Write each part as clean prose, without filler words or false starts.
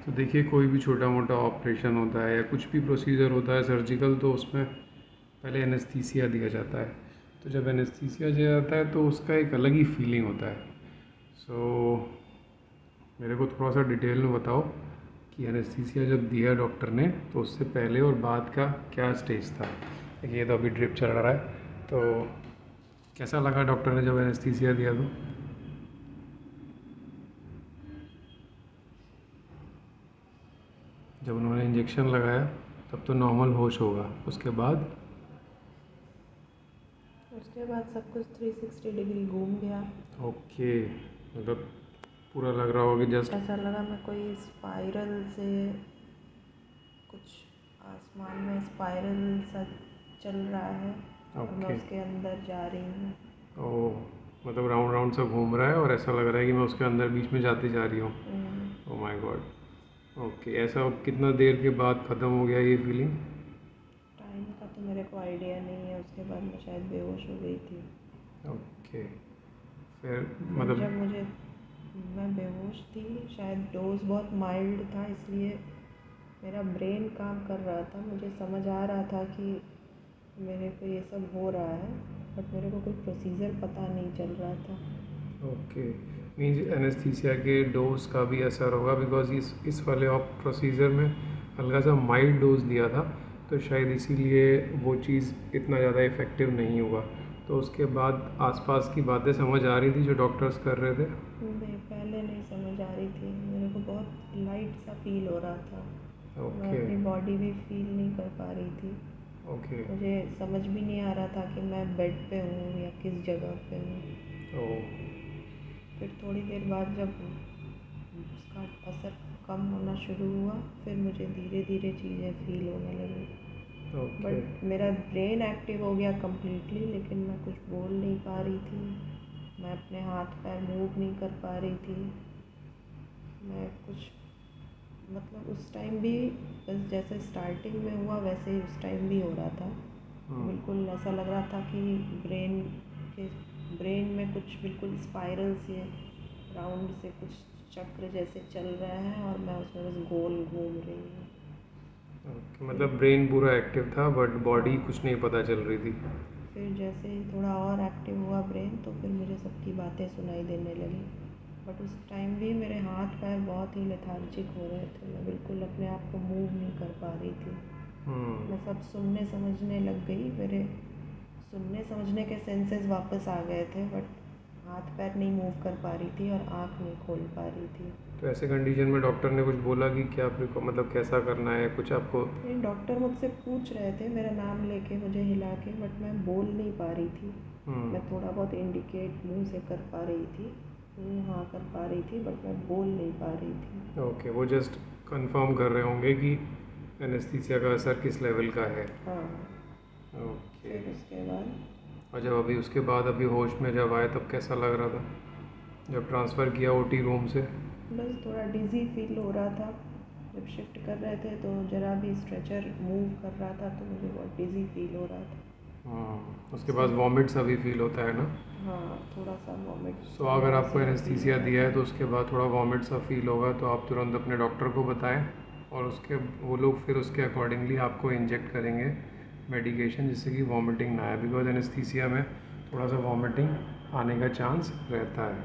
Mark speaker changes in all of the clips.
Speaker 1: तो देखिए, कोई भी छोटा मोटा ऑपरेशन होता है या कुछ भी प्रोसीजर होता है सर्जिकल, तो उसमें पहले एनेस्थीसिया दिया जाता है। तो जब एनेस्थीसिया दिया जाता है तो उसका एक अलग ही फीलिंग होता है। मेरे को थोड़ा सा डिटेल में बताओ कि एनेस्थीसिया जब दिया डॉक्टर ने तो उससे पहले और बाद का क्या स्टेज था। देखिए, तो अभी ड्रिप चल रहा है, तो कैसा लगा डॉक्टर ने जब एनेस्थीसिया दिया तो? जब उन्होंने इंजेक्शन लगाया तब तो नॉर्मल होश होगा, उसके बाद?
Speaker 2: उसके बाद सब कुछ 360 डिग्री घूम गया।
Speaker 1: ओके, मतलब पूरा लग रहा होगा कि जस्ट
Speaker 2: ऐसा लगा मैं कोई स्पाइरल से, कुछ आसमान में स्पाइरल सा चल रहा है और मैं
Speaker 1: ओके।
Speaker 2: उसके अंदर जा रही हूँ।
Speaker 1: ओह, मतलब राउंड राउंड सा घूम रहा है और ऐसा लग रहा है कि मैं उसके अंदर बीच में जाती जा रही हूँ। Oh my God. ओके, ऐसा कितना देर के बाद ख़त्म हो गया ये फीलिंग?
Speaker 2: टाइम का तो मेरे को आइडिया नहीं है, उसके बाद मैं शायद बेहोश हो गई थी।
Speaker 1: ओके, फिर
Speaker 2: फिर जब
Speaker 1: मतलब
Speaker 2: मैं बेहोश थी, शायद डोज बहुत माइल्ड था, इसलिए मेरा ब्रेन काम कर रहा था। मुझे समझ आ रहा था कि मेरे को ये सब हो रहा है, बट मेरे को कोई प्रोसीजर पता नहीं चल रहा था।
Speaker 1: ओके, मीन्स एनेस्थीसिया के डोज का भी असर होगा, बिकॉज इस वाले ऑप प्रोसीजर में हल्का सा माइल्ड डोज दिया था, तो शायद इसीलिए वो चीज़ इतना ज़्यादा इफ़ेक्टिव नहीं हुआ। तो उसके बाद आसपास की बातें समझ आ रही थी जो डॉक्टर्स कर रहे थे?
Speaker 2: नहीं, पहले नहीं समझ आ रही थी। मेरे को बहुत लाइट सा फील हो रहा था। मैं
Speaker 1: ओके।
Speaker 2: अपनी बॉडी भी फील नहीं कर पा रही थी।
Speaker 1: ओके।
Speaker 2: मुझे समझ भी नहीं आ रहा था कि मैं बेड पे हूँ या किस जगह पे हूँ।
Speaker 1: ओह।
Speaker 2: फिर थोड़ी देर बाद जब उसका असर कम होना शुरू हुआ, फिर मुझे धीरे धीरे चीज़ें फील होने लगी।
Speaker 1: ओके।
Speaker 2: बट मेरा ब्रेन एक्टिव हो गया कम्प्लीटली, लेकिन मैं कुछ बोल नहीं पा रही थी। मैं अपने हाथ पैर मूव नहीं कर पा रही थी। मैं कुछ, मतलब उस टाइम भी बस जैसे स्टार्टिंग में हुआ वैसे ही उस टाइम भी हो रहा था। बिल्कुल ऐसा लग रहा था कि ब्रेन में कुछ बिल्कुल स्पाइरल से, राउंड से कुछ चक्र जैसे चल रहे हैं और मैं उसमें बस गोल घूम रही हूँ।
Speaker 1: ओके, मतलब ब्रेन पूरा एक्टिव था बट बॉडी
Speaker 2: हाँ,
Speaker 1: कुछ नहीं पता चल रही थी।
Speaker 2: फिर जैसे ही थोड़ा और एक्टिव हुआ ब्रेन, तो फिर मुझे सबकी बातें सुनाई देने लगी। बट उस टाइम भी मेरे हाथ पैर बहुत ही लेथार्जिक हो रहे थे। मैं बिल्कुल अपने आप को मूव नहीं कर पा रही थी। मैं सब सुनने समझने लग गई। मेरे सुनने समझने के सेंसेस वापस आ गए थे, बट हाथ पैर नहीं मूव कर पा रही थी और आँख नहीं खोल पा रही थी।
Speaker 1: तो ऐसे कंडीशन में डॉक्टर ने कुछ बोला कि क्या मतलब कैसा करना है कुछ आपको?
Speaker 2: नहीं, डॉक्टर मुझसे पूछ रहे थे मेरा नाम लेके, मुझे हिला के, बट मैं बोल नहीं पा रही थी। मैं थोड़ा बहुत इंडिकेट मुंह से कर पा रही थी, हाँ कर पा रही थी, बट मैं बोल नहीं पा रही थी।
Speaker 1: ओके, वो जस्ट कंफर्म कर रहे होंगे कि एनेस्थीसिया का असर किस लेवल का है।
Speaker 2: हाँ।
Speaker 1: ओके।
Speaker 2: फिर उसके बाद
Speaker 1: और जब अभी उसके बाद अभी होश में जब आए तब कैसा लग रहा था जब ट्रांसफ़र किया ओटी रूम से?
Speaker 2: बस थोड़ा डिज़ी फील हो रहा था। जब शिफ्ट कर रहे थे तो ज़रा भी स्ट्रेचर मूव कर रहा था तो मुझे बहुत डिज़ी फील हो रहा था।
Speaker 1: उसके बाद वॉमिट्स अभी फील होता है ना?
Speaker 2: हाँ, थोड़ा सा वॉमिट
Speaker 1: सो
Speaker 2: सा,
Speaker 1: अगर आपको
Speaker 2: नाउसिया फील हो
Speaker 1: एनेस्थीसिया
Speaker 2: रहा
Speaker 1: दिया
Speaker 2: था।
Speaker 1: है तो उसके बाद थोड़ा वॉमिट सा फील होगा, तो आप तुरंत अपने डॉक्टर को बताएं और वो लोग फिर उसके अकॉर्डिंगली आपको इंजेक्ट करेंगे मेडिकेशन, जिससे कि वॉमिटिंग ना आए, बिकॉज एनेस्थीसिया में थोड़ा सा वॉमिटिंग आने का चांस रहता है।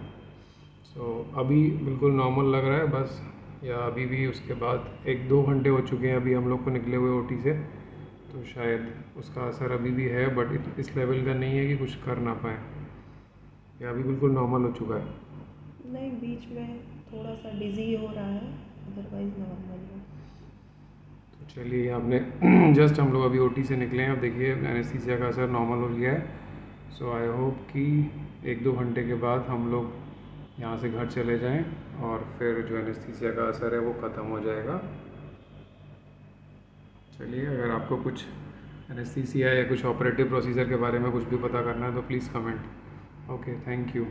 Speaker 1: सो अभी बिल्कुल नॉर्मल लग रहा है बस, या अभी भी उसके बाद 1-2 घंटे हो चुके हैं अभी हम लोग को निकले हुए ओटी से, तो शायद उसका असर अभी भी है, बट इस लेवल का नहीं है कि कुछ कर ना पाए, या अभी बिल्कुल नॉर्मल हो चुका है?
Speaker 2: नहीं, बीच में थोड़ा सा डिज़ी हो रहा है, अदरवाइज़ नॉर्मल है।
Speaker 1: तो चलिए, आपने जस्ट हम लोग अभी ओटी से निकले हैं, अब देखिए एनेस्थीसिया का असर नॉर्मल हो गया है। सो आई होप कि 1-2 घंटे के बाद हम लोग यहाँ से घर चले जाएं और फिर जो एनेस्थीसिया का असर है वो ख़त्म हो जाएगा। चलिए, अगर आपको कुछ एनेस्थीसिया या कुछ ऑपरेटिव प्रोसीजर के बारे में कुछ भी पता करना है तो please comment. Okay, thank you.